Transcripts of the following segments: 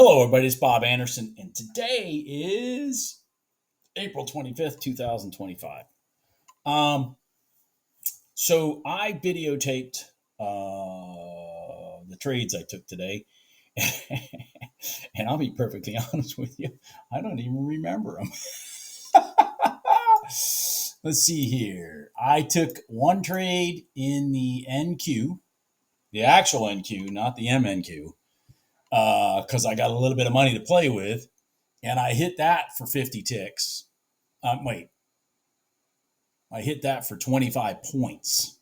Hello, everybody. It's Bob Anderson, and today is April 25th, 2025. Um, so I videotaped the trades I took today, and I'll be perfectly honest with you, I don't even remember them. Let's see here. I took one trade in the NQ, the actual NQ, not the MNQ, because I got a little bit of money to play with. And I hit that for 50 ticks. Wait, I hit that for 25 points,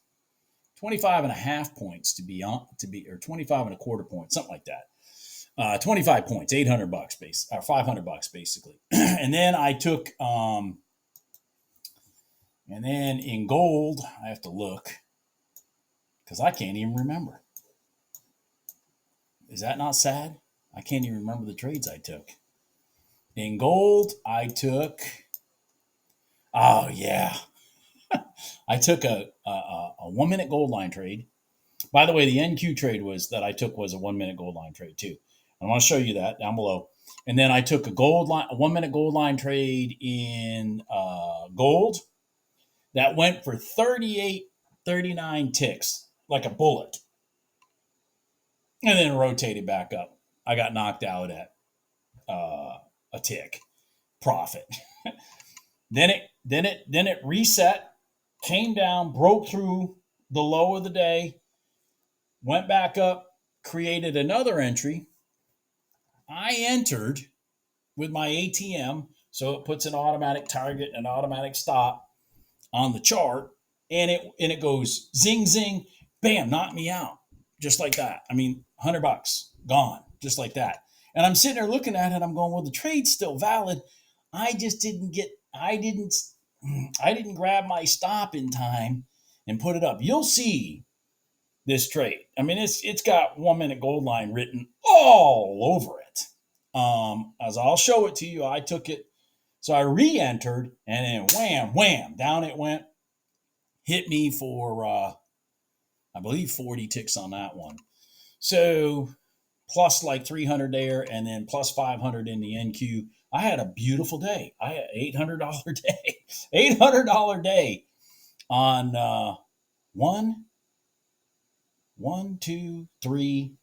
25 and a half points or 25 and a quarter points, something like that. 25 points, $800 or $500 basically. And then I took, and then in gold, I have to look because I can't even remember. Is that not sad? I can't even remember the trades I took. In gold, I took, oh yeah, I took a 1 minute gold line trade. By the way, the NQ trade I took was a 1 minute gold line trade too. I want to show you that down below. And then I took a 1 minute gold line trade in gold that went for 39 ticks, like a bullet. And then rotated back up. I got knocked out at a tick profit. Then it reset, came down, broke through the low of the day, went back up, created another entry. I entered with my ATM, so it puts an automatic target and automatic stop on the chart, and it goes zing zing, bam, knocked me out just like that. I mean, $100 gone just like that. And I'm sitting there looking at it. I'm going, well, the trade's still valid. I didn't grab my stop in time and put it up. You'll see this trade. I mean, it's got 1 minute gold line written all over it. As I'll show it to you, I took it. So I re-entered and then wham, wham, down it went. Hit me for, I believe 40 ticks on that one. So plus like 300 there and then plus 500 in the NQ. I had a beautiful day. I had $800 day, $800 day on one, two, three,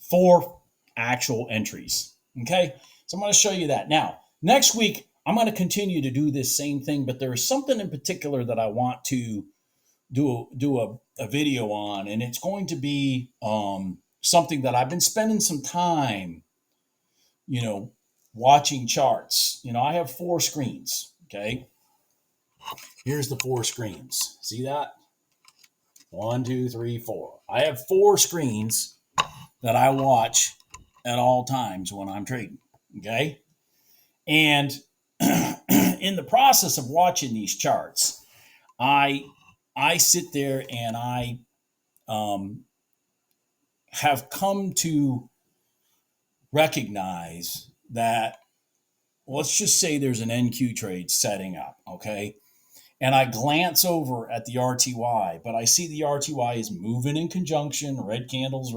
four actual entries. Okay. So I'm going to show you that. Now, next week, I'm going to continue to do this same thing, but there is something in particular that I want to do a video on, and it's going to be something that I've been spending some time, watching charts. I have 4 screens. Okay. Here's the 4 screens. See that? 1, 2, 3, 4. I have 4 screens that I watch at all times when I'm trading. Okay. And in the process of watching these charts, I sit there and I have come to recognize that, let's just say there's an NQ trade setting up, okay? And I glance over at the RTY, but I see the RTY is moving in conjunction, red candles,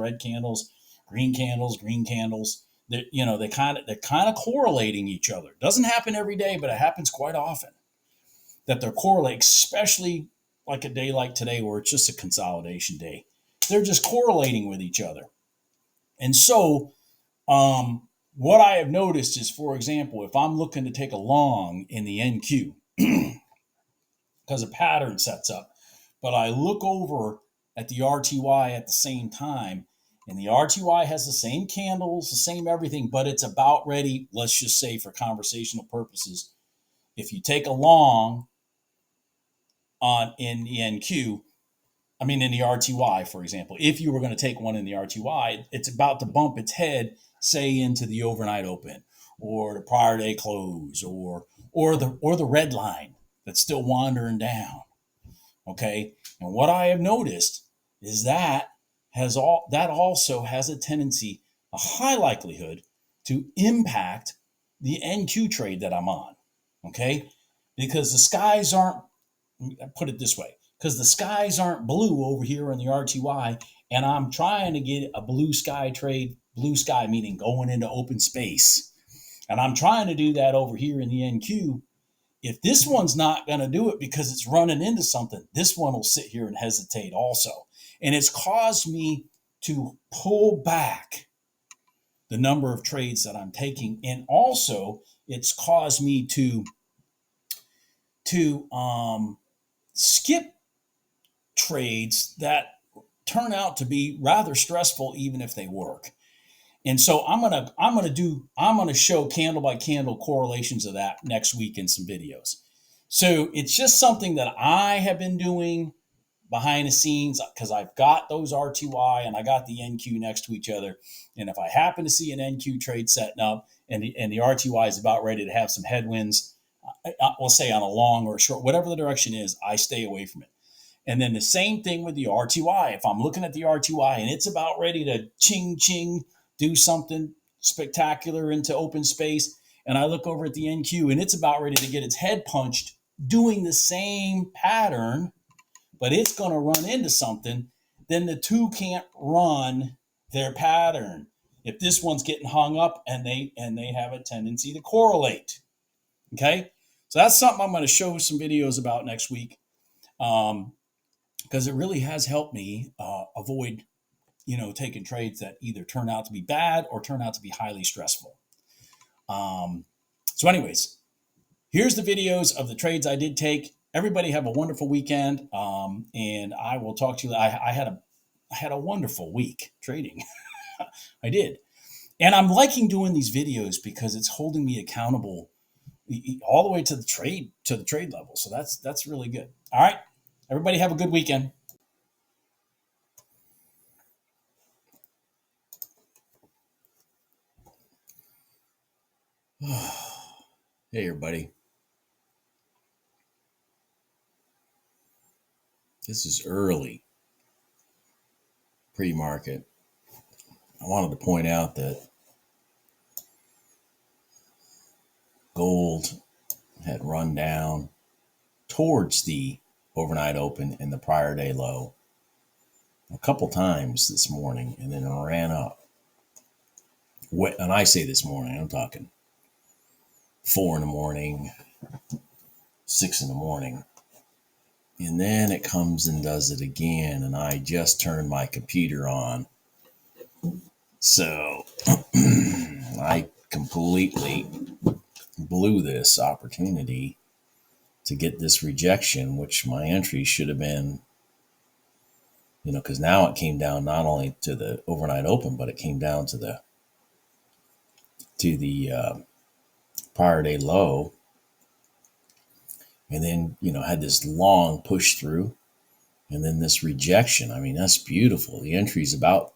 green candles. They're kind of correlating each other. Doesn't happen every day, but it happens quite often that they're correlating, especially like a day like today where it's just a consolidation day. They're just correlating with each other. And so what I have noticed is, for example, if I'm looking to take a long in the NQ, because a pattern sets up, but I look over at the RTY at the same time, and the RTY has the same candles, the same everything, but it's about ready, let's just say for conversational purposes, if you take a long in the NQ, in the RTY, for example, if you were going to take one in the RTY, it's about to bump its head, say, into the overnight open or the prior day close or the red line that's still wandering down. Okay. And what I have noticed is that also has a tendency, a high likelihood to impact the NQ trade that I'm on. Okay. Because the skies aren't, put it this way, because the skies aren't blue over here in the RTY, and I'm trying to get a blue sky trade blue sky, meaning going into open space. And I'm trying to do that over here in the NQ. If this one's not going to do it because it's running into something, this one will sit here and hesitate also. And it's caused me to pull back the number of trades that I'm taking. And also it's caused me to skip trades that turn out to be rather stressful, even if they work. And so I'm gonna show candle by candle correlations of that next week in some videos. So it's just something that I have been doing behind the scenes because I've got those R2I and I got the NQ next to each other. And if I happen to see an NQ trade setting up and the R2I is about ready to have some headwinds, we'll say on a long or a short, whatever the direction is, I stay away from it. And then the same thing with the R2I. If I'm looking at the R2I and it's about ready to ching, do something spectacular into open space, and I look over at the NQ and it's about ready to get its head punched doing the same pattern, but it's going to run into something, then the two can't run their pattern. If this one's getting hung up and they have a tendency to correlate. Okay? So that's something I'm going to show some videos about next week. Because it really has helped me avoid, taking trades that either turn out to be bad or turn out to be highly stressful. So anyways, here's the videos of the trades I did take. Everybody have a wonderful weekend. And I will talk to you. I had a wonderful week trading. I did. And I'm liking doing these videos because it's holding me accountable all the way to the trade level. So that's really good. All right. Everybody have a good weekend. Hey, everybody. This is early pre-market. I wanted to point out that gold had run down towards the overnight open and the prior day low a couple times this morning and then ran up. And I say this morning, I'm talking 4 in the morning, 6 in the morning. And then it comes and does it again. And I just turned my computer on. So I completely blew this opportunity to get this rejection, which my entry should have been, because now it came down not only to the overnight open, but it came down to the prior day low. And then, had this long push through and then this rejection. I mean, that's beautiful. The entry's about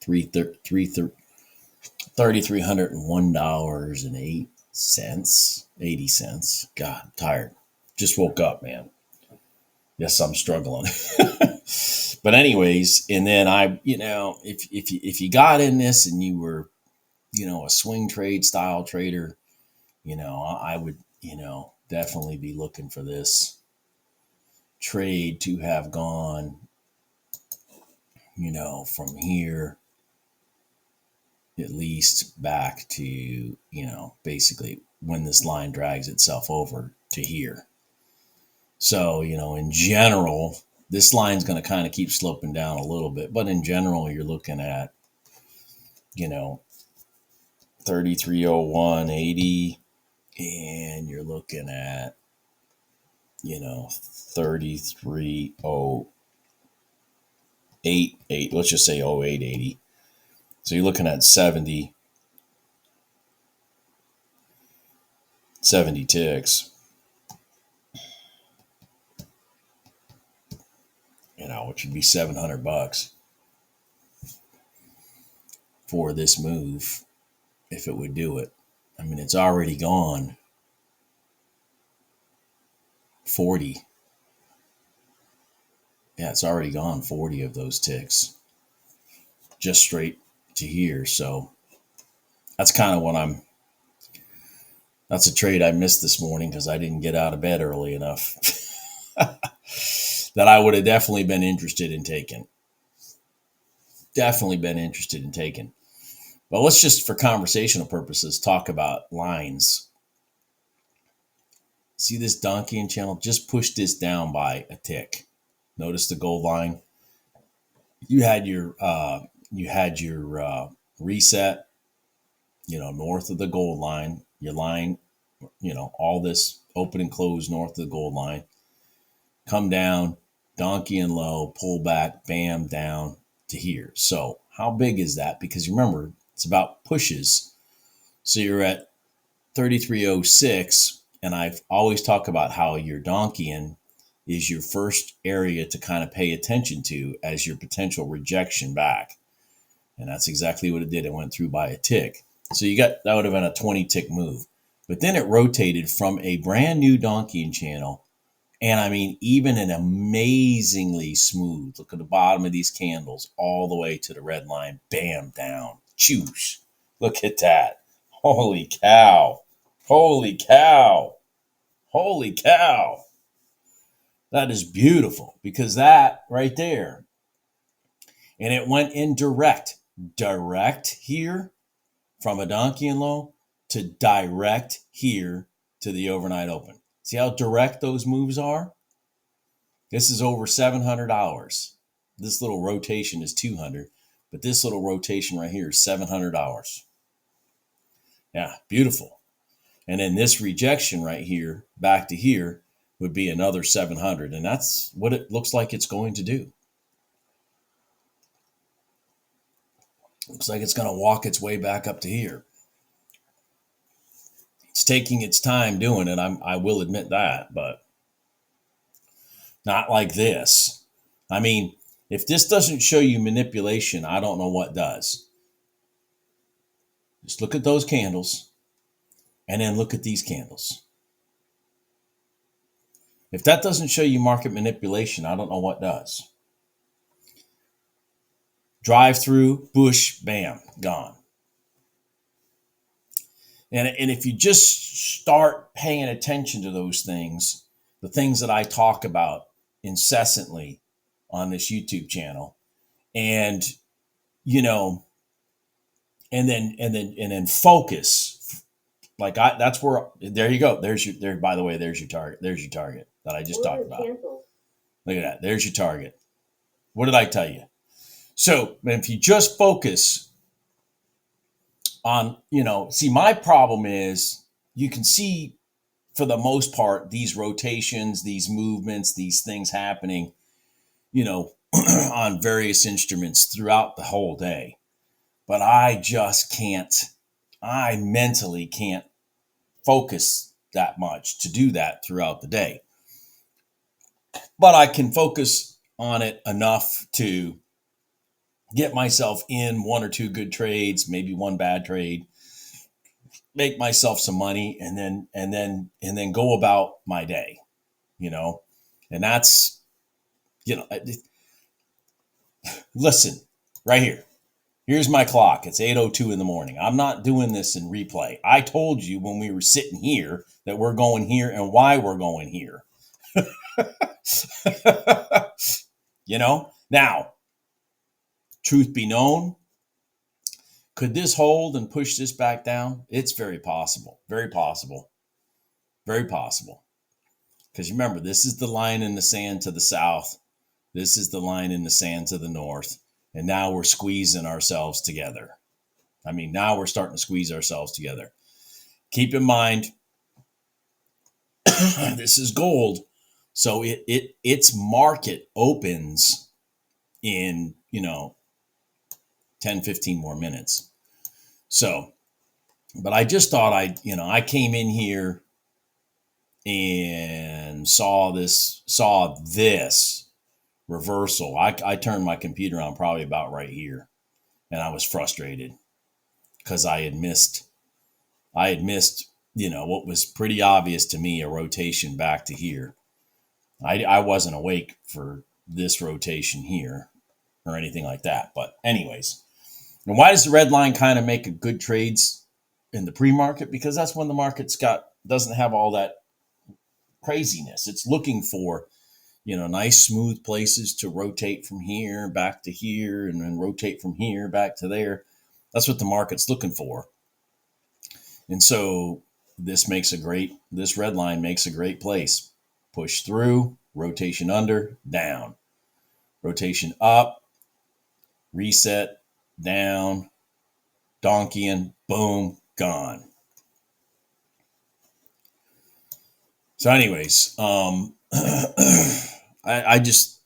$3,301.80. God, I'm tired. Just woke up, man. Yes, I'm struggling. But anyways, and then if you got in this and you were, a swing trade style trader, I would, definitely be looking for this trade to have gone, from here at least back to, basically when this line drags itself over to here. So, in general, this line's going to kind of keep sloping down a little bit, but in general, you're looking at, 3301.80, and you're looking at, 3308.8. Let's just say 0880. So you're looking at 70 ticks. Which would be $700 for this move if it would do it. I mean, it's already gone 40. Yeah, it's already gone 40 of those ticks just straight to here. So that's kind of what that's a trade I missed this morning because I didn't get out of bed early enough that I would have definitely been interested in taking. definitely been interested in taking. But let's just, for conversational purposes, talk about lines. See this Donchian Channel? Just push this down by a tick. Notice the gold line. You had your reset, north of the gold line. Your line, all this open and close north of the gold line. Come down, Donchian low, pull back, bam, down to here. So how big is that? Because remember, it's about pushes. So you're at 3306, and I've always talked about how your Donchian is your first area to kind of pay attention to as your potential rejection back. And that's exactly what it did. It went through by a tick. So that would have been a 20 tick move. But then it rotated from a brand new Donchian channel. And I mean, even an amazingly smooth, look at the bottom of these candles, all the way to the red line, bam, down, choosh. Look at that. Holy cow. Holy cow. Holy cow. That is beautiful, because that right there, and it went in direct here from a Donchian low to direct here to the overnight open. See how direct those moves are? This is over $700. This little rotation is $200, but this little rotation right here is $700. Yeah, beautiful. And then this rejection right here, back to here, would be another 700. And that's what it looks like it's going to do. Looks like it's going to walk its way back up to here. It's taking its time doing it. I will admit that, but not like this. I mean, if this doesn't show you manipulation, I don't know what does. Just look at those candles and then look at these candles. If that doesn't show you market manipulation, I don't know what does. Drive through, bush, bam, gone. And if you just start paying attention to those things, the things that I talk about incessantly on this YouTube channel, and and then focus, like that's where, there you go. By the way, there's your target. There's your target that I just talked about. Look at that. There's your target. What did I tell you? So if you just focus on, see, my problem is you can see, for the most part, these rotations, these movements, these things happening, on various instruments throughout the whole day. But I mentally can't focus that much to do that throughout the day. But I can focus on it enough to get myself in one or two good trades, maybe one bad trade, make myself some money, and then go about my day, and that's, listen, right here. Here's my clock. It's 8:02 in the morning. I'm not doing this in replay. I told you when we were sitting here that we're going here and why we're going here. Now, truth be known, could this hold and push this back down? It's very possible. Very possible. Very possible. Because remember, this is the line in the sand to the south. This is the line in the sand to the north. And now we're squeezing ourselves together. I mean, now we're starting to squeeze ourselves together. Keep in mind, this is gold. So its market opens in, 10, 15 more minutes. So, but I just thought I came in here and saw this reversal. I turned my computer on probably about right here, and I was frustrated because I had missed, what was pretty obvious to me, a rotation back to here. I wasn't awake for this rotation here or anything like that. But anyways, and why does the red line kind of make a good trades in the pre-market? Because that's when the market's doesn't have all that craziness. It's looking for, nice smooth places to rotate from here back to here and then rotate from here back to there. That's what the market's looking for. And so this red line makes a great place. Push through, rotation under, down, rotation up, reset, down, Donchian, boom, gone. So anyways, I just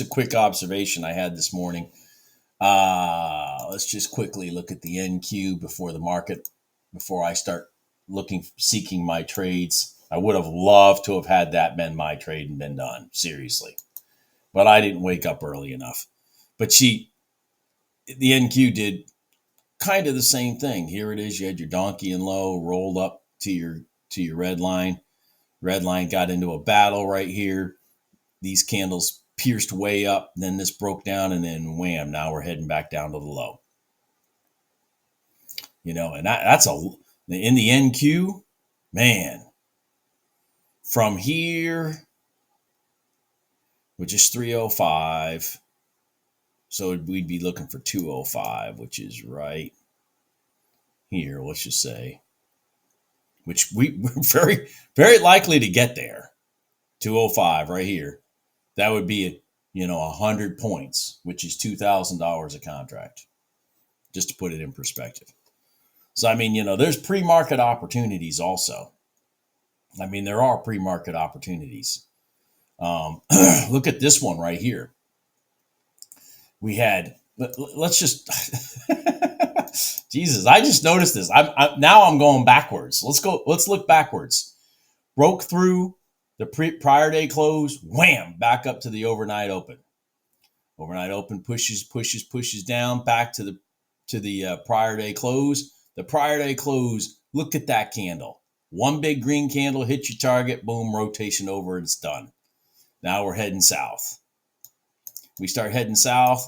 a quick observation I had this morning. Let's just quickly look at the NQ before I start seeking my trades. I would have loved to have had that been my trade and been done, seriously. But I didn't wake up early enough. But the NQ did kind of the same thing. Here it is. You had your Donchian low rolled up to your red line. Red line got into a battle right here. These candles pierced way up. Then this broke down, and then wham! Now we're heading back down to the low. And that's in the NQ, man. From here, which is 305, so we'd be looking for 205, which is right here. Let's just say, which we're very, very likely to get there. 205 right here. That would be 100 points, which is $2,000 a contract, just to put it in perspective. So, there's pre-market opportunities also. There are pre-market opportunities. Look at this one right here. Let's just, Jesus, I just noticed this. Now I'm going backwards. Let's look backwards. Broke through the prior day close, wham, back up to the overnight open. Overnight open pushes down back to the prior day close. The prior day close, look at that candle. One big green candle, hit your target, boom, rotation over, it's done. Now we're heading south. We start heading south,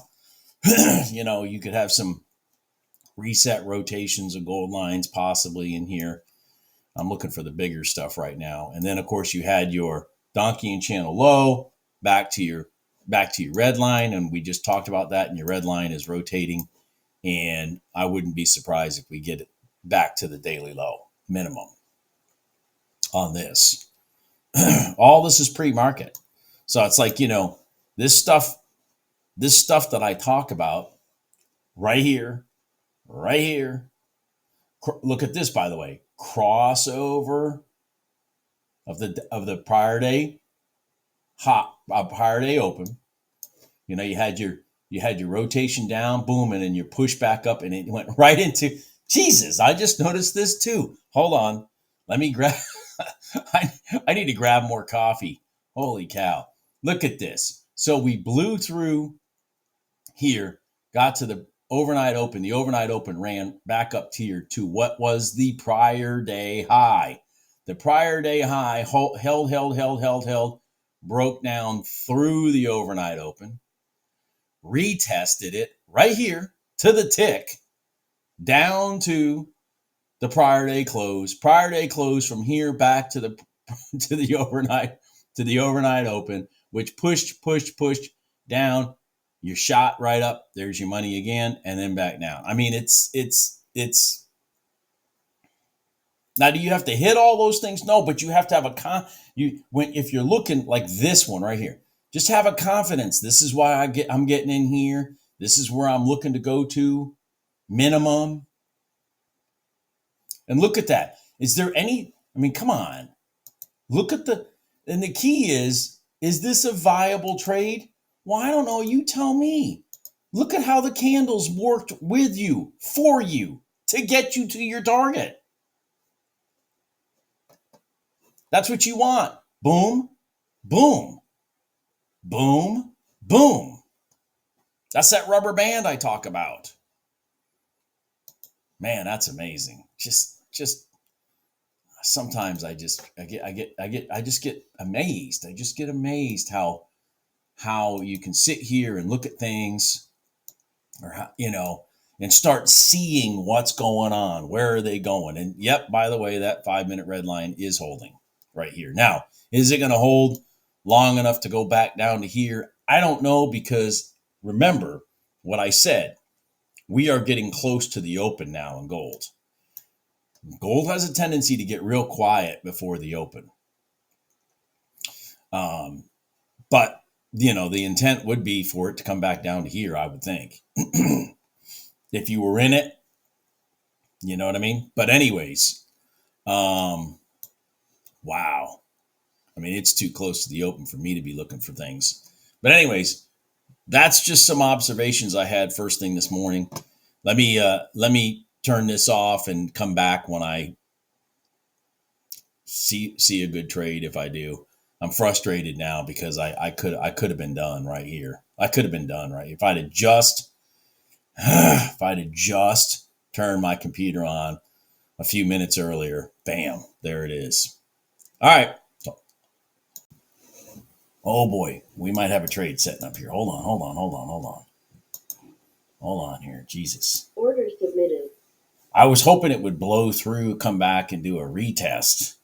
you could have some reset rotations of gold lines possibly in here. I'm looking for the bigger stuff right now. And then, of course, you had your Donchian Channel low back to your red line, and we just talked about that, and your red line is rotating. And I wouldn't be surprised if we get it back to the daily low minimum on this. All this is pre-market. So it's like, this stuff that I talk about right here. Look at this, by the way, crossover of the prior day open. You had your rotation down, boom, and then you push back up, and it went right into, Jesus, I just noticed this too. Hold on. Let me grab, I need to grab more coffee. Holy cow. Look at this. So we blew through here, got to the overnight open. The overnight open ran back up tier to what was the prior day high. The prior day high held, broke down through the overnight open, retested it right here to the tick, down to the prior day close. Prior day close from here back to the overnight open, which pushed down. You're shot right up. There's your money again, and then back down. It's. Now, do you have to hit all those things? No, but you have to have if you're looking like this one right here, just have a confidence. This is why I'm getting in here. This is where I'm looking to go to minimum. And look at that. Is there any? Come on. Look at and the key is this a viable trade? Well, I don't know. You tell me. Look at how the candles worked with you, for you, to get you to your target. That's what you want. Boom, boom, boom, boom. That's that rubber band I talk about. Man, that's amazing. Just sometimes I just get amazed. I just get amazed how you can sit here and look at things, or and start seeing what's going on. Where are they going? And yep, by the way, that 5-minute red line is holding right here. Now, is it going to hold long enough to go back down to here? I don't know, because remember what I said. We are getting close to the open now in gold. Gold has a tendency to get real quiet before the open. But, the intent would be for it to come back down to here, I would think. If you were in it, you know what I mean? But anyways, wow. I mean, it's too close to the open for me to be looking for things. But anyways, that's just some observations I had first thing this morning. Let me turn this off and come back when I see a good trade. If I do, I'm frustrated now because I could have been done right here. I could have been done right if I'd have just turned my computer on a few minutes earlier. Bam, there it is. All right. Oh boy, we might have a trade setting up here. Hold on here. Jesus. Order submitted. I was hoping it would blow through, come back and do a retest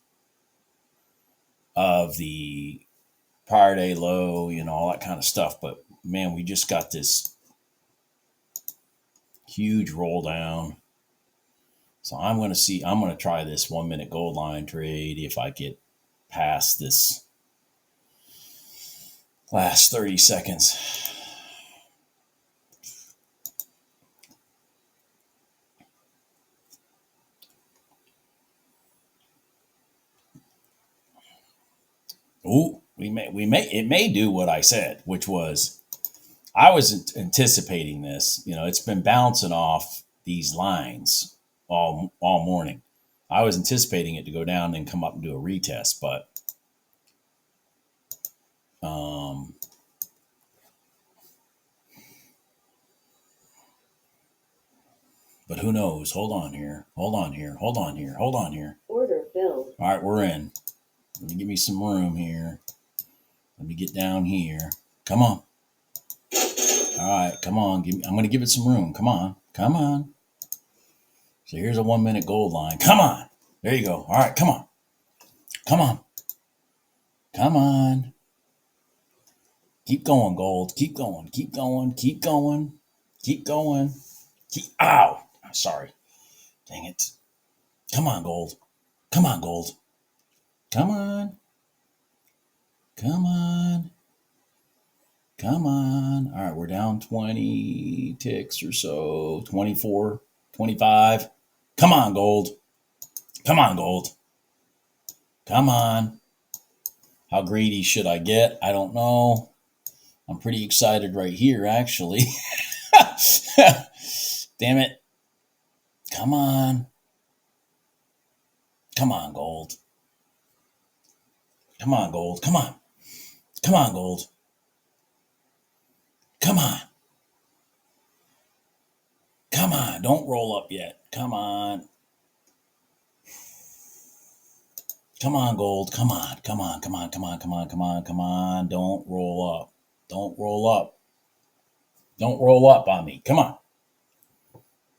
of the prior day low, all that kind of stuff. But man, we just got this huge roll down. So I'm going to try this 1 minute gold line trade if I get past this last 30 seconds. Ooh, it may do what I said, which was I was anticipating this. It's been bouncing off these lines all morning. I was anticipating it to go down and come up and do a retest, but who knows? Hold on here. Order filled. All right, we're in. Let me give me some room here. Let me get down here. Come on. All right, come on. I'm going to give it some room. Come on. So here's a 1 minute gold line. Come on. There you go. All right, come on. Keep going, gold. Keep going. Ow. I'm sorry. Dang it. Come on, gold. Come on. All right, we're down 20 ticks or so. 24, 25. Come on, gold. Come on. How greedy should I get? I don't know. I'm pretty excited right here, actually. Damn it. Come on, gold. Come on, gold. Come on, gold. Come on. Don't roll up yet. Come on. Come on, gold. Come on. Don't roll up. Don't roll up on me. Come on.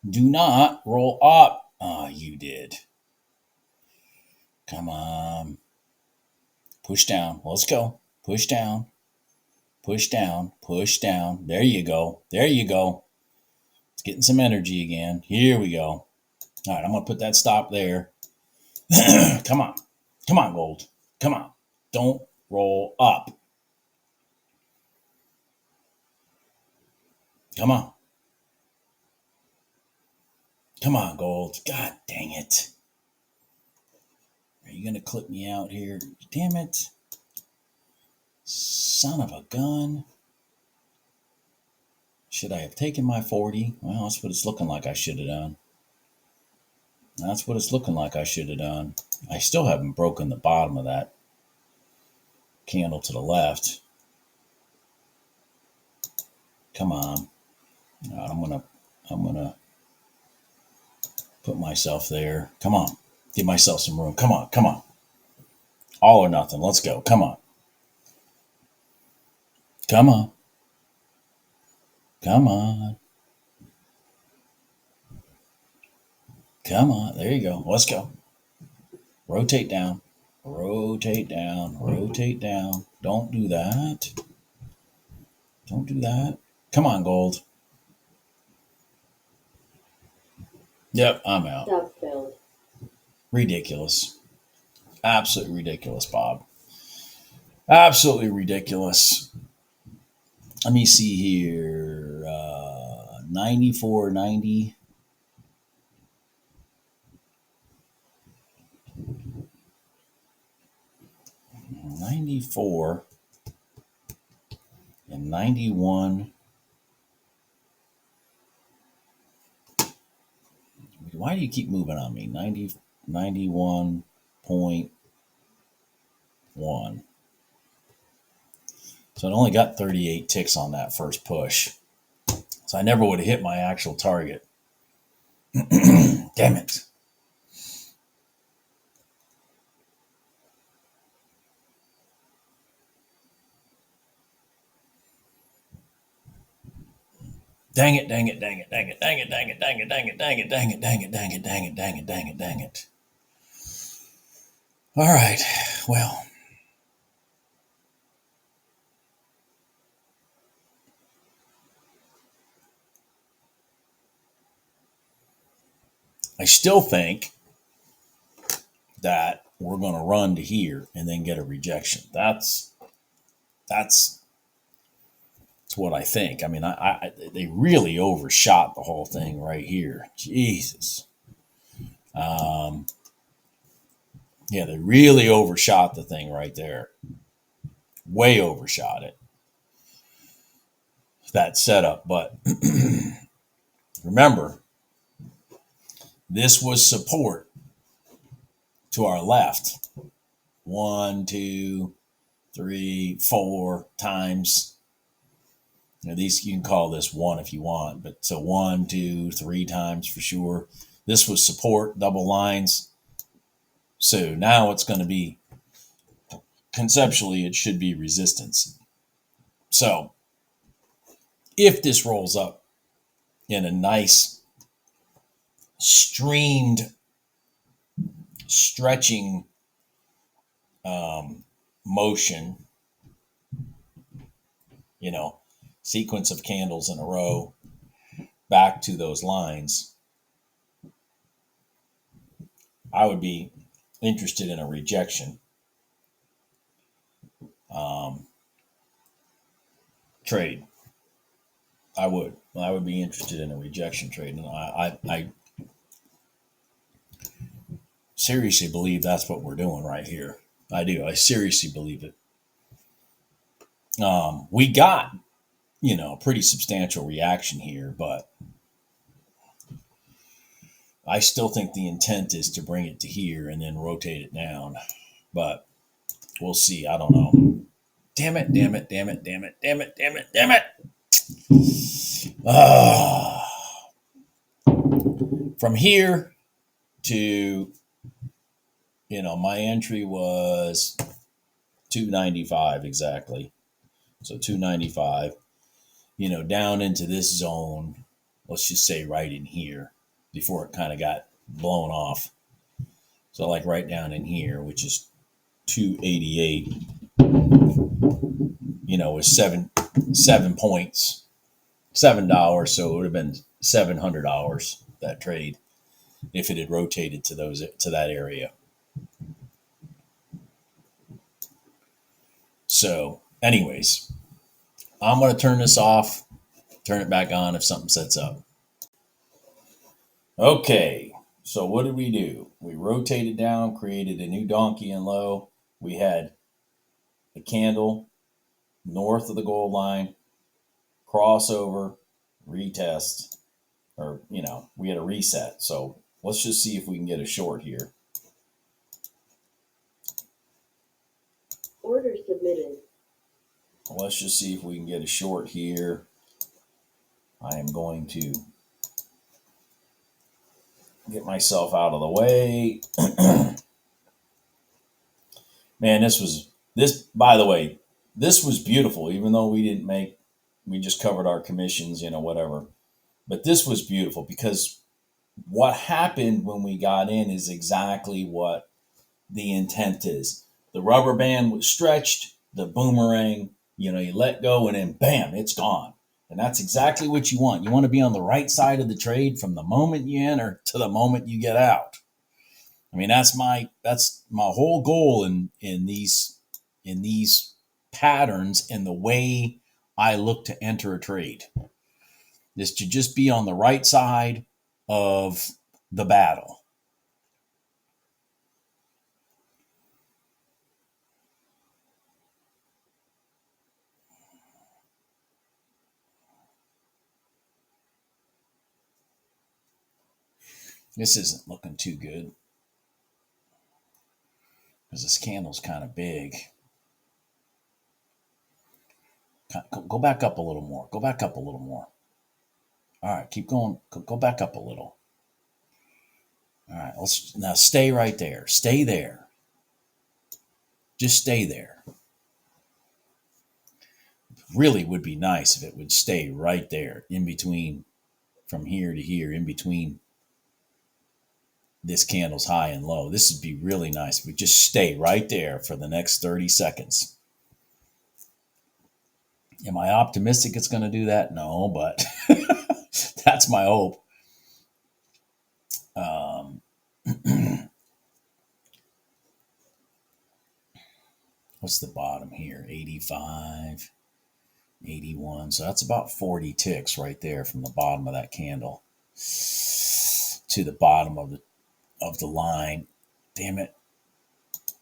Do not roll up. Oh, you did. Come on. Push down. Let's go. Push down. There you go. It's getting some energy again. Here we go. All right, I'm going to put that stop there. Come on, gold. Come on. Don't roll up. Come on, gold. God dang it. Are you going to clip me out here? Damn it. Son of a gun. Should I have taken my 40? Well, that's what it's looking like I should have done. I still haven't broken the bottom of that candle to the left. Come on. Right, I'm gonna put myself there. Come on. Give myself some room. Come on. All or nothing. Let's go. Come on. There you go. Let's go. Rotate down. Don't Don't do that. Don't do that. Come on, gold. Yep, I'm out. Stop failed. Ridiculous. Absolutely ridiculous, Bob. Absolutely ridiculous. Let me see here. 94, 90. $94 and 91. Why do you keep moving on me? 91.1. So it only got 38 ticks on that first push. So I never would have hit my actual target. Damn it. Dang it, dang it, dang it, dang it, dang it, dang it, dang it, dang it, dang it, dang it, dang it, dang it, dang it, dang it, dang it, dang it. All right. Well, I still think that we're going to run to here and then get a rejection. That's what I think. I mean, they really overshot the whole thing right here. Jesus. Yeah, they really overshot the thing right there. Way overshot it. That setup. But remember, this was support to our left. 1, 2, 3, 4 times. These, you can call this 1 if you want, but so 1, 2, 3 times for sure. This was support, double lines. So now it's going to be, conceptually, it should be resistance. So if this rolls up in a nice streamed stretching motion, sequence of candles in a row back to those lines, I would be interested in a rejection trade. I would be interested in a rejection trade, and I seriously believe that's what we're doing right here. I do. I seriously believe it. We got, a pretty substantial reaction here, but I still think the intent is to bring it to here and then rotate it down. But we'll see. I don't know. Damn it, damn it, damn it, damn it, damn it, damn it, damn it. From here to, my entry was 295 exactly. So 295, down into this zone, let's just say right in here before it kind of got blown off. So like right down in here, which is 288, was seven points, $7. So it would have been $700 that trade if it had rotated to that area. So anyways, I'm going to turn this off, turn it back on if something sets up. Okay, so what did we do? We rotated down, created a new Donchian low. We had a candle north of the gold line, crossover, retest, or, we had a reset. So let's just see if we can get a short here. Order submitted. Let's just see if we can get a short here. I am going to get myself out of the way. Man, by the way, this was beautiful, even though we just covered our commissions, whatever. But this was beautiful because what happened when we got in is exactly what the intent is. The rubber band was stretched. the boomerang, you let go and then bam, it's gone. And that's exactly what you want. You want to be on the right side of the trade from the moment you enter to the moment you get out. I mean, that's my whole goal in these patterns and the way I look to enter a trade is to just be on the right side of the battle. This isn't looking too good because this candle's kind of big. Go back up a little more. Go back up a little more. All right, keep going. Go back up a little. All right, let's now stay right there. Stay there. Just stay there. Really would be nice if it would stay right there in between, from here to here, in between this candle's high and low. This would be really nice if we just stay right there for the next 30 seconds. Am I optimistic it's going to do that? No, but that's my hope. What's the bottom here? 85, 81. So that's about 40 ticks right there from the bottom of that candle to the bottom of the line. Damn it.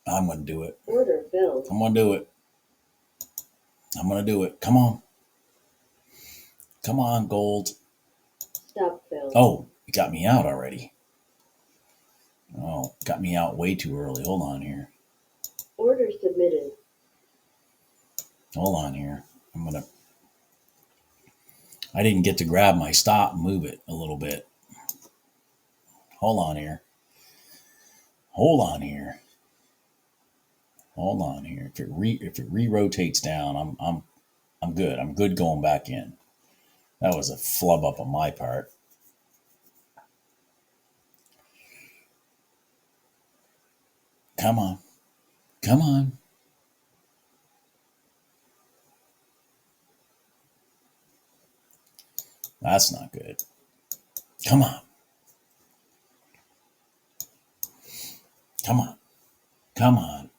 I'm going to do it. Order filled. I'm going to do it. I'm going to do it. Come on. Come on, gold. Stop filled. Oh, it got me out already. Oh, got me out way too early. Hold on here. Order submitted. Hold on here. I didn't get to grab my stop and move it a little bit. Hold on here. Hold on here. Hold on here. If it re-rotates down, I'm good. I'm good going back in. That was a flub up on my part. Come on. Come on. That's not good. Come on. Come on. Come on.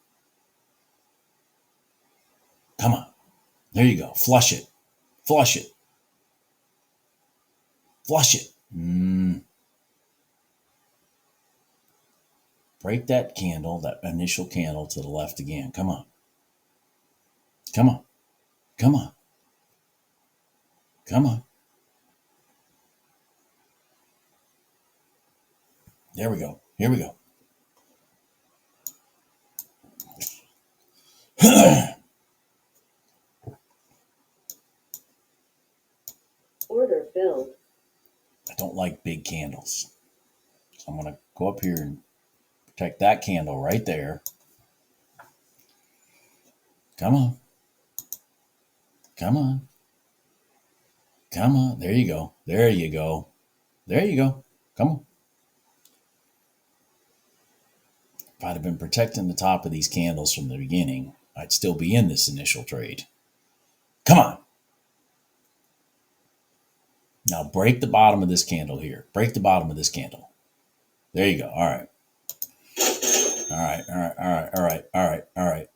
Come on. There you go. Flush it. Flush it. Flush it. Break that candle, that initial candle to the left again. Come on. Come on. Come on. Come on. There we go. Here we go. Order filled. I don't like big candles. So I'm going to go up here and protect that candle right there. Come on. Come on. Come on. There you go. There you go. There you go. Come on. If I'd have been protecting the top of these candles from the beginning, I'd still be in this initial trade. Come on. Now break the bottom of this candle here. Break the bottom of this candle. There you go. All right. All right. All right. All right. All right. All right. All right.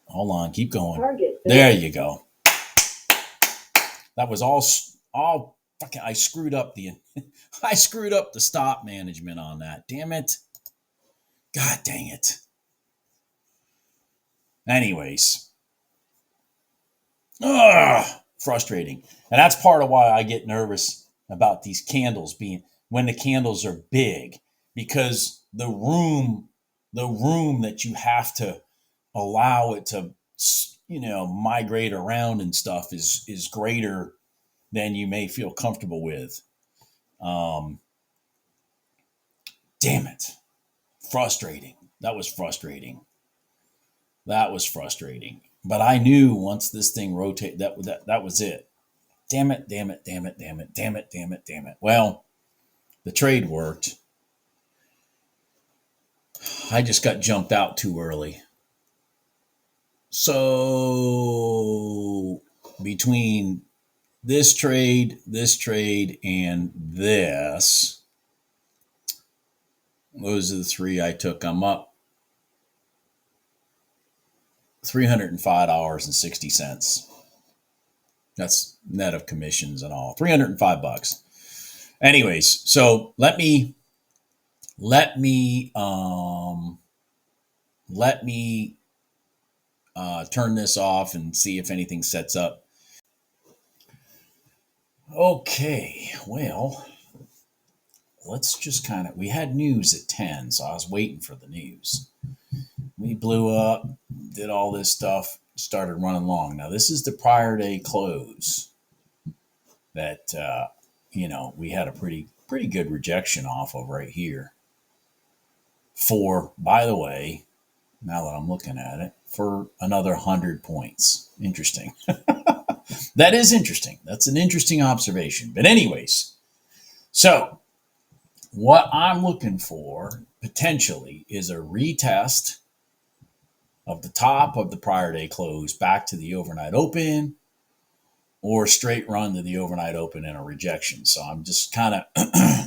Hold on. Keep going. Target filled. There you go. That was all fucking, I screwed up the stop management on that. Damn it. God dang it. Anyways. Frustrating. And that's part of why I get nervous about these candles being, when the candles are big, because the room that you have to allow it to, migrate around and stuff is greater than you may feel comfortable with. Damn it. Frustrating. That was frustrating. But I knew once this thing rotated, that was it. Damn it. Well, the trade worked. I just got jumped out too early. So between this trade, and this, those are the three I took. I'm up $305.60. That's net of commissions and all. $305. Anyways, so let me let me turn this off and see if anything sets up. Okay, well, let's just we had news at 10, so I was waiting for the news. We blew up, did all this stuff, started running long. Now, this is the prior day close that, we had a pretty good rejection off of right here. For, by the way, now that I'm looking at it, for another 100 points. Interesting. That is interesting. That's an interesting observation. But anyways, so what I'm looking for potentially is a retest of the top of the prior day close back to the overnight open, or a straight run to the overnight open and a rejection. So I'm just kind of,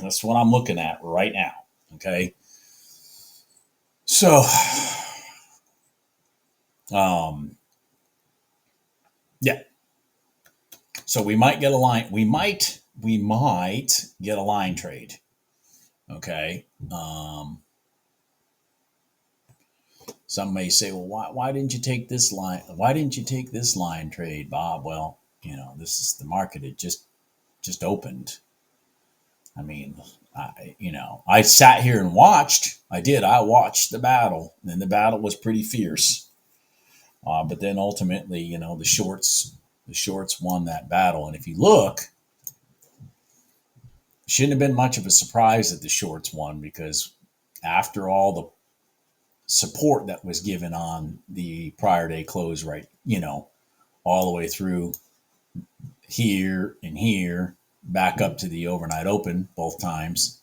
that's what I'm looking at right now. Okay. So, yeah. So we might get a line. We might get a line trade. Okay. Some may say, well, why didn't you take this line? Why didn't you take this line trade, Bob? Well, this is the market. It just opened. I mean, I sat here and watched. I did. I watched the battle, and the battle was pretty fierce. But then ultimately, the shorts won that battle. And if you look, it shouldn't have been much of a surprise that the shorts won, because after all the support that was given on the prior day close, right, all the way through here and here, back up to the overnight open both times,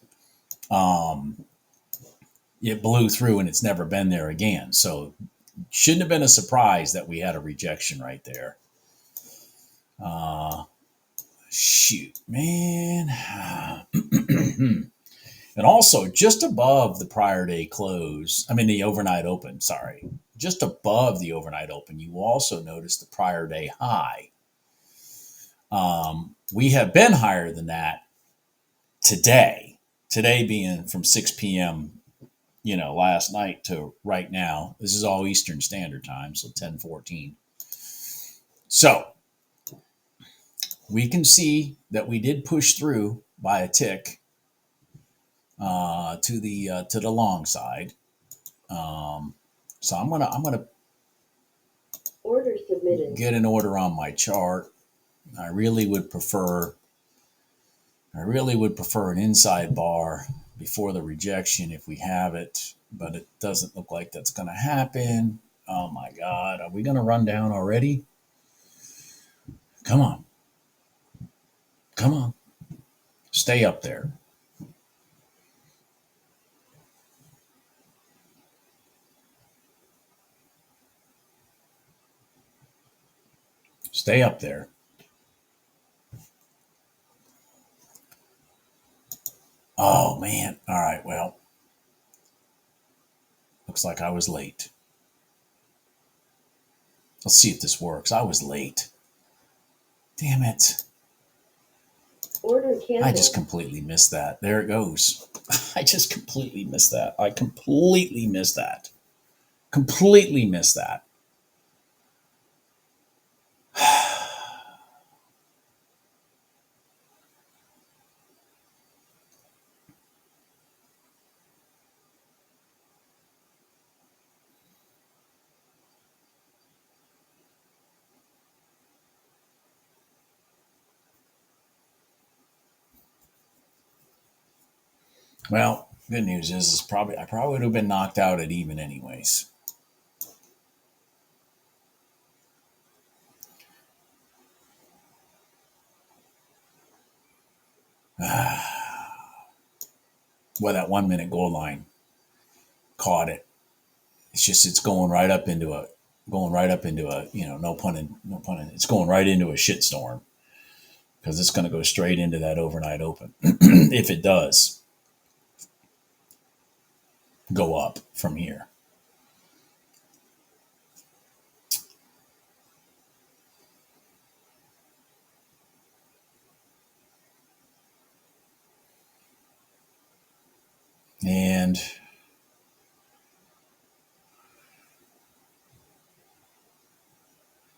it blew through and it's never been there again. So shouldn't have been a surprise that we had a rejection right there. Shoot, man. And also, just above the prior day close, the overnight open, sorry, just above the overnight open, you will also notice the prior day high. We have been higher than that today being from 6 p.m., last night to right now. This is all Eastern Standard Time, so 10:14. So we can see that we did push through by a tick to the long side. So I'm gonna order submitted. Get an order on my chart. I really would prefer an inside bar before the rejection if we have it, but it doesn't look like that's going to happen. Oh my God, are we going to run down already? Come on, stay up there. Stay up there. Oh man. All right. Well, looks like I was late. Let's see if this works. I was late. Damn it. Order canceled. I just completely missed that. There it goes. I just completely missed that. Completely missed that. Well, good news is I probably would have been knocked out at even anyways. Well, that 1 minute goal line caught it. It's going right up into going right up into a, no pun it's going right into a shitstorm because it's going to go straight into that overnight open if it does go up from here. And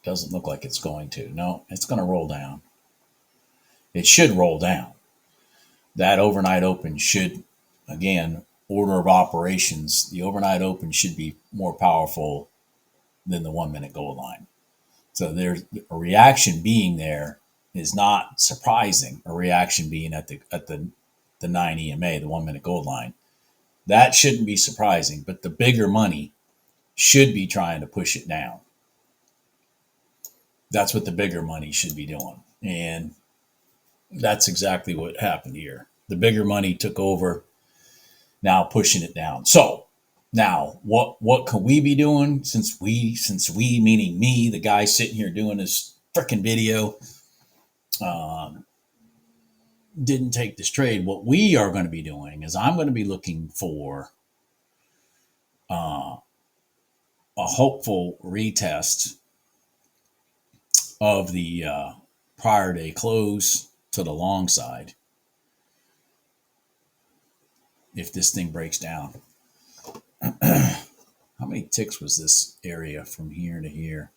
doesn't look like it's going to. No, it's going to roll down. It should roll down. That overnight open should, again, order of operations, the overnight open should be more powerful than the 1 minute gold line. So there's a reaction being there is not surprising. A reaction being at the 9 EMA, the 1 minute gold line, that shouldn't be surprising. But the bigger money should be trying to push it down. That's what the bigger money should be doing, and that's exactly what happened here. The bigger money took over, now pushing it down. So now what can we be doing since we meaning me, the guy sitting here doing this freaking video, didn't take this trade? What we are going to be doing is I'm going to be looking for a hopeful retest of the prior day close to the long side if this thing breaks down. How many ticks was this area from here to here?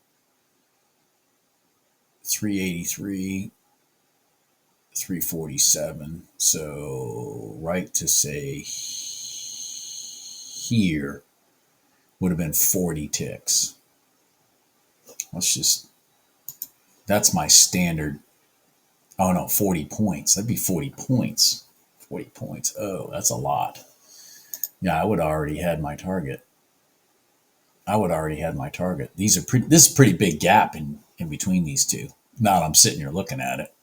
383, 347. So right to say here would have been 40 ticks. That's my standard. Oh no, 40 points. That'd be 40 points. 40 points. Oh, that's a lot. Yeah, I would have already had my target. This is a pretty big gap in between these two. Now that I'm sitting here looking at it.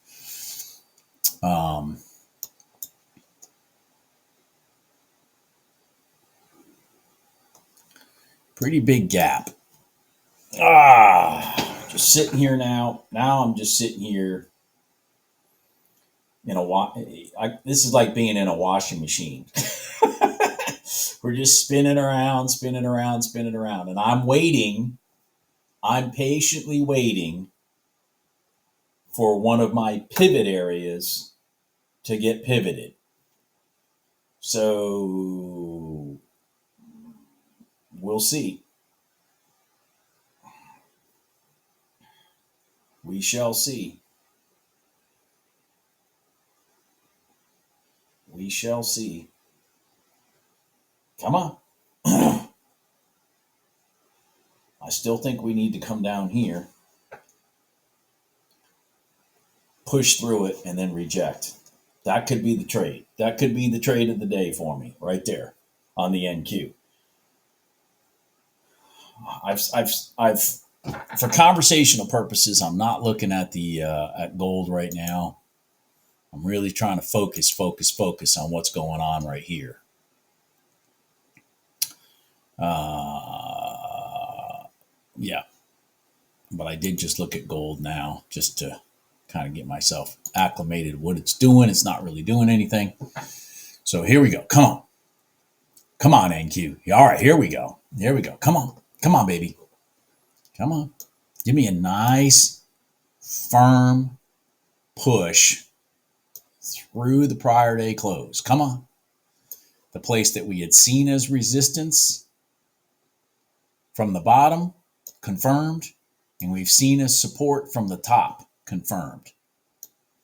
Pretty big gap. Just sitting here now. Now I'm just sitting here in this is like being in a washing machine. We're just spinning around, and I'm waiting. I'm patiently waiting for one of my pivot areas to get pivoted. So we'll see. We shall see. We shall see. Come on. I still think we need to come down here, push through it, and then reject. That could be the trade. That could be the trade of the day for me right there on the NQ. I've for conversational purposes, I'm not looking at the at gold right now. I'm really trying to focus on what's going on right here. Yeah, but I did just look at gold now just to kind of get myself acclimated to what it's doing. It's not really doing anything. So here we go. Come on, NQ. All right, here we go. Come on, baby. Come on. Give me a nice, firm push through the prior day close. Come on. The place that we had seen as resistance from the bottom, confirmed, and we've seen as support from the top, confirmed.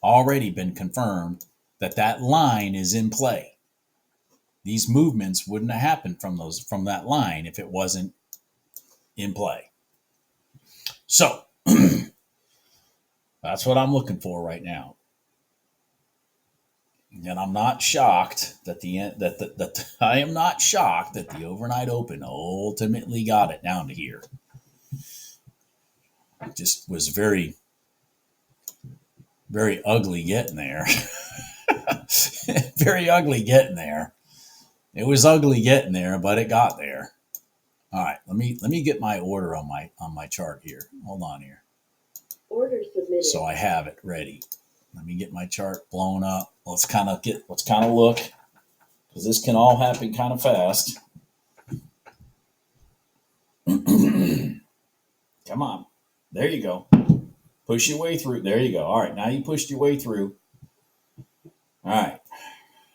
Already been confirmed that line is in play. These movements wouldn't have happened from that line if it wasn't in play. So that's what I'm looking for right now. And I'm not shocked that I am not shocked that the overnight open ultimately got it down to here. It just was very, very ugly getting there. Very ugly getting there. It was ugly getting there, but it got there. All right, let me get my order on my chart here. Hold on here. Order submitted. So I have it ready. Let me get my chart blown up. Let's kind of look, because this can all happen kind of fast. Come on. There you go. Push your way through. There you go. All right, now you pushed your way through. All right.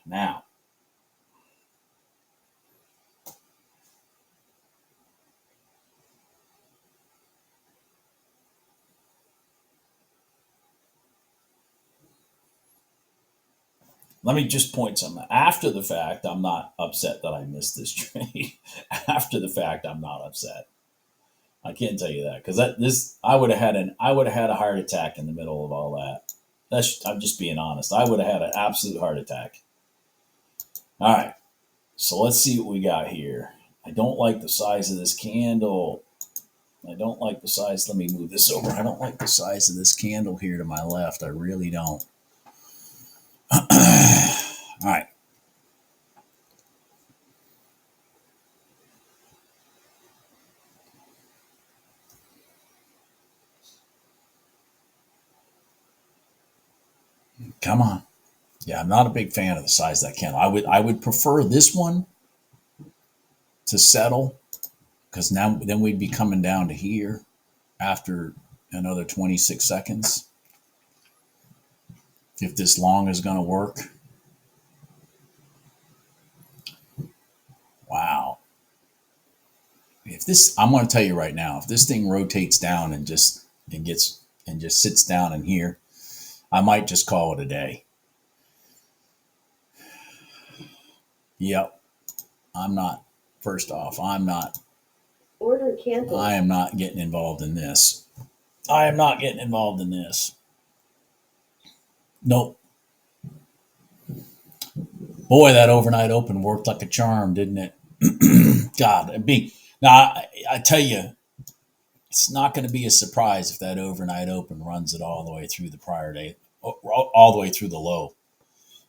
Now, let me just point something. After the fact, I'm not upset that I missed this trade. After the fact, I'm not upset. I can't tell you that, because I would have had a heart attack in the middle of all that. I'm just being honest. I would have had an absolute heart attack. All right, so let's see what we got here. I don't like the size of this candle. I don't like the size. Let me move this over. I don't like the size of this candle here to my left. I really don't. All right. Come on. Yeah, I'm not a big fan of the size of that candle. I would prefer this one to settle, because then we'd be coming down to here after another 26 seconds. If this long is going to work. Wow. I'm going to tell you right now, if this thing rotates down and just sits down in here, I might just call it a day. Yep. First off, Order canceled. I am not getting involved in this. I am not getting involved in this. Nope. Boy, that overnight open worked like a charm, didn't it? God, I tell you, it's not going to be a surprise if that overnight open runs it all the way through the prior day, all the way through the low.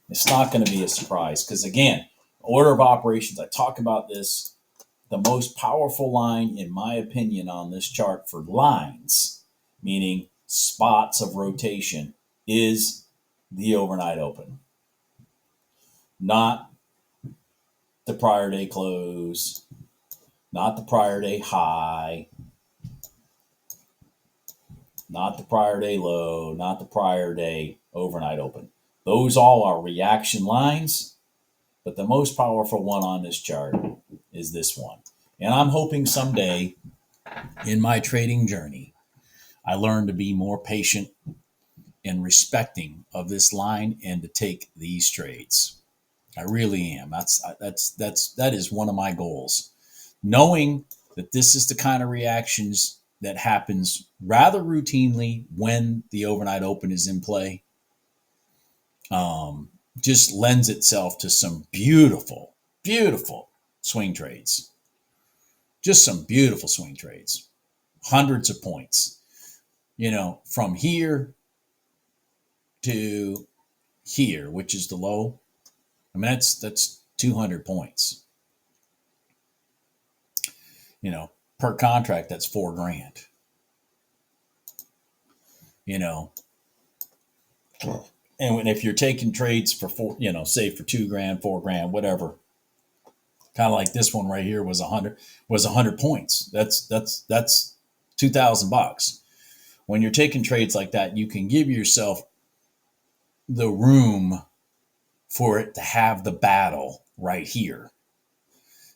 It's not going to be a surprise, because, again, order of operations, I talk about this. The most powerful line, in my opinion, on this chart for lines, meaning spots of rotation, is the overnight open, not the prior day close, not the prior day high, not the prior day low, not the prior day overnight open. Those all are reaction lines, but the most powerful one on this chart is this one. And I'm hoping someday in my trading journey, I learn to be more patient and respecting of this line and to take these trades. I really am. That is one of my goals. Knowing that this is the kind of reactions that happens rather routinely when the overnight open is in play, just lends itself to some beautiful, beautiful swing trades. Just some beautiful swing trades. Hundreds of points. From here to here, which is the low. I mean, that's 200 points. Per contract, that's $4,000. And if you're taking trades for say for $2,000, $4,000, whatever, kind of like this one right here was 100 points. That's $2,000. When you're taking trades like that, you can give yourself the room for it to have the battle right here.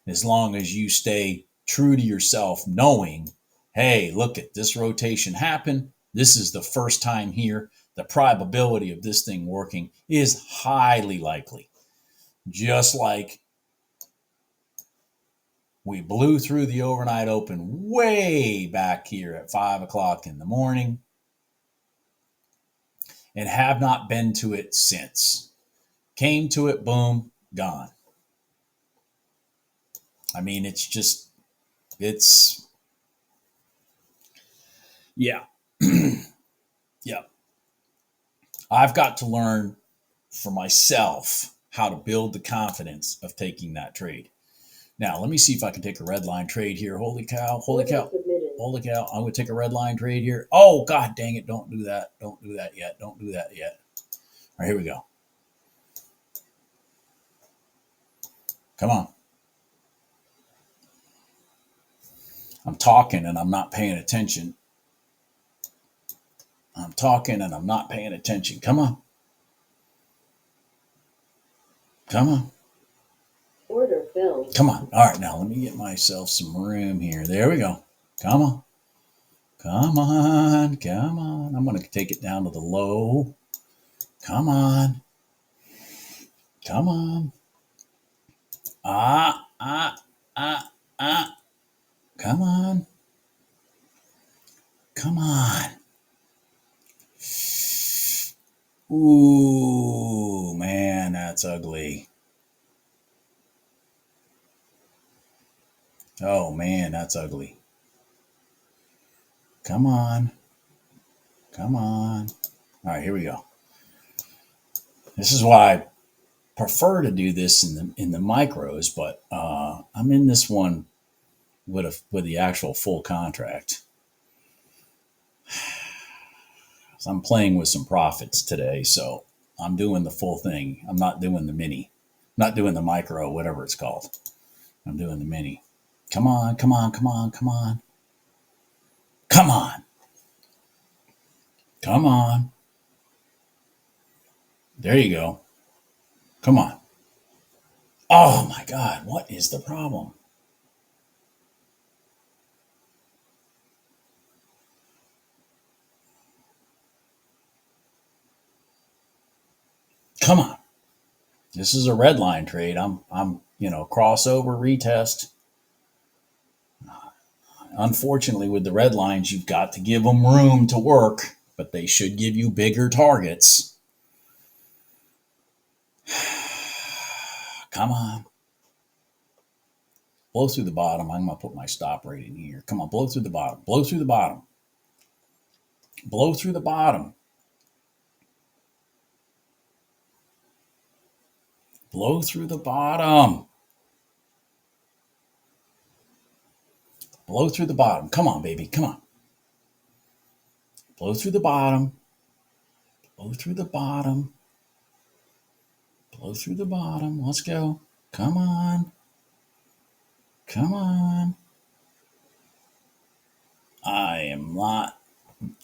As long as you stay true to yourself, knowing, hey, look at this rotation happen. This is the first time here. The probability of this thing working is highly likely. Just like we blew through the overnight open way back here at 5 o'clock in the morning and have not been to it since. Came to it, boom, gone. I mean, yeah. Yeah. I've got to learn for myself how to build the confidence of taking that trade. Now, let me see if I can take a red line trade here. Holy cow. Holy Order cow. submitted. Holy cow. I'm going to take a red line trade here. Oh, God dang it. Don't do that. Don't do that yet. Don't do that yet. All right, here we go. Come on. I'm talking and I'm not paying attention. I'm talking and I'm not paying attention. Come on. Come on. Order filled. Come on. All right, now let me get myself some room here. There we go. Come on. Come on. Come on. I'm going to take it down to the low. Come on. Come on. Ah, ah, ah, ah. Come on. Come on. Ooh, man, that's ugly. Oh, man, that's ugly. Come on. Come on. All right, here we go. This is why I prefer to do this in the micros, but I'm in this one with the actual full contract. So I'm playing with some profits today, so I'm doing the full thing. I'm not doing the mini, not doing the micro, whatever it's called. I'm doing the mini. Come on, come on, come on, come on. Come on. Come on. There you go. Come on. Oh my God, what is the problem? Come on. This is a red line trade. I'm crossover retest. Unfortunately, with the red lines, you've got to give them room to work, but they should give you bigger targets. Come on. Blow through the bottom. I'm going to put my stop rate in here. Come on, blow through the bottom. Blow through the bottom. Blow through the bottom. Blow through the bottom. Blow through the bottom. Come on, baby. Come on. Blow through the bottom. Blow through the bottom. Blow through the bottom. Let's go. Come on. Come on. I am not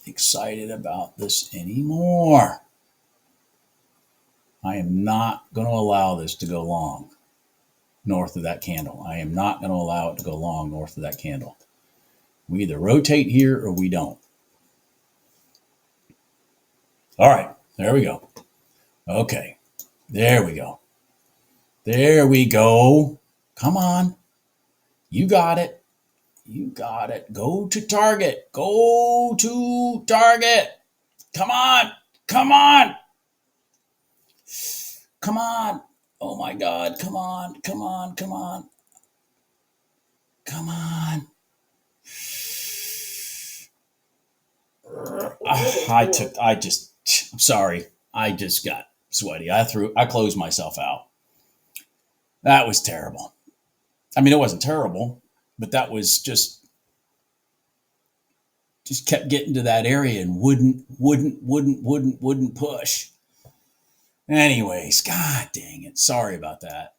excited about this anymore. I am not going to allow this to go long north of that candle. I am not going to allow it to go long north of that candle. We either rotate here or we don't. All right, there we go. Okay, there we go. There we go. Come on. You got it. You got it. Go to target. Go to target. Come on. Come on. Come on. Oh my God. Come on. Come on. Come on. Come on. I'm sorry. I just got sweaty. I closed myself out. That was terrible. I mean, it wasn't terrible, but that was just kept getting to that area and wouldn't push. Anyways, God dang it. Sorry about that.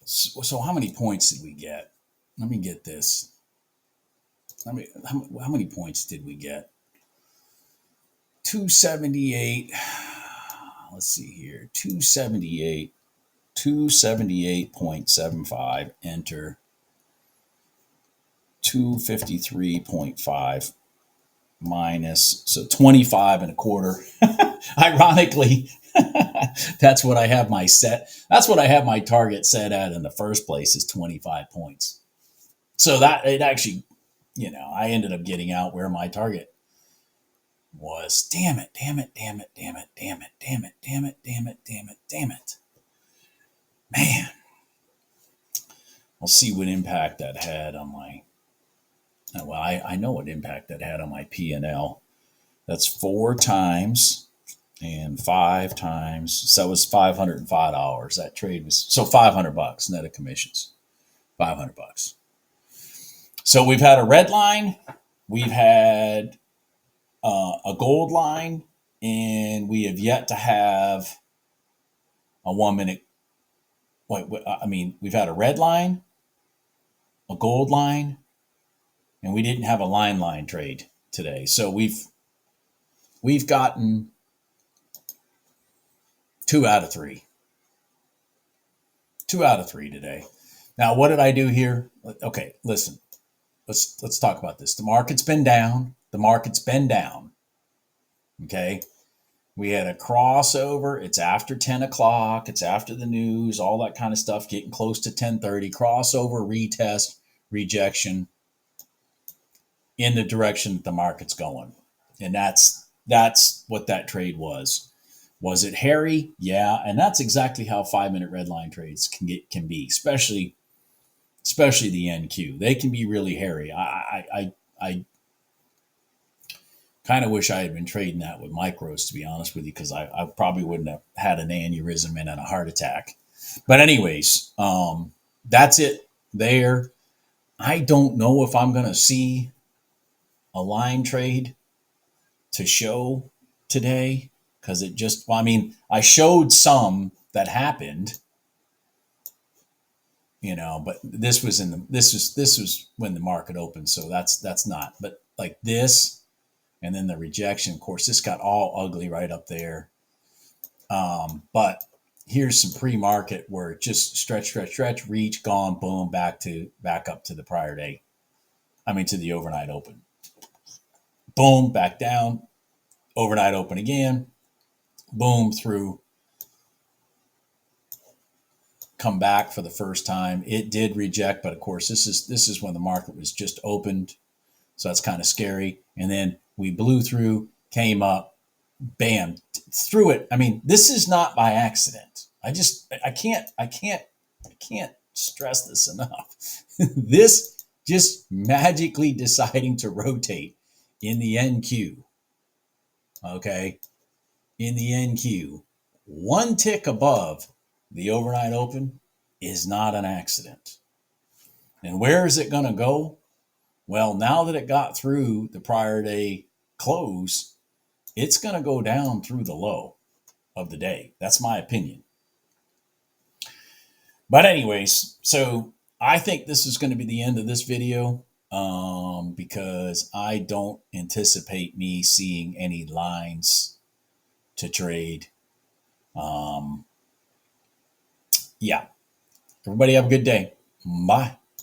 So how many points did we get? Let me get this. How many points did we get? 278. Let's see here. 278. 278.75. Enter. 253.5 minus, so 25 and a quarter. Ironically, that's what I have my target set at in the first place, is 25 points. So that it actually, I ended up getting out where my target was. Damn it. Man. I'll see what impact that had on my, I know what impact that had on my P&L. That's 4 times And 5 times, so it was $505. That trade was so $500 net of commissions. $500. So we've had a red line, we've had a gold line, and we have yet to have a 1 minute. We've had a red line, a gold line, and we didn't have a line trade today. So we've gotten 2 out of 3. 2 out of 3 today. Now, what did I do here? Okay, listen. Let's talk about this. The market's been down. Okay. We had a crossover. It's after 10 o'clock. It's after the news, all that kind of stuff, getting close to 10:30. Crossover, retest, rejection in the direction that the market's going. And that's what that trade was. Was it hairy? Yeah. And that's exactly how 5-minute red line trades can be, especially the NQ. They can be really hairy. I kind of wish I had been trading that with micros, to be honest with you, because I probably wouldn't have had an aneurysm and a heart attack. But anyways, that's it there. I don't know if I'm going to see a line trade to show today, because it just, I showed some that happened, but this was when the market opened. So that's not, but like this, and then the rejection, of course, this got all ugly right up there. But here's some pre-market where it just stretch, reach, gone, boom, back up to the prior day. To the overnight open. Boom, back down, overnight open again, boom, through, come back for the first time. It did reject, but of course, this is when the market was just opened. So that's kind of scary. And then we blew through, came up, bam, through it. This is not by accident. I can't stress this enough. This just magically deciding to rotate in the NQ. Okay. In the NQ, 1 tick above the overnight open is not an accident. And where is it going to go? Well, now that it got through the prior day close, it's going to go down through the low of the day. That's my opinion. But anyways, so I think this is going to be the end of this video, because I don't anticipate me seeing any lines to trade. Yeah. Everybody have a good day. Bye.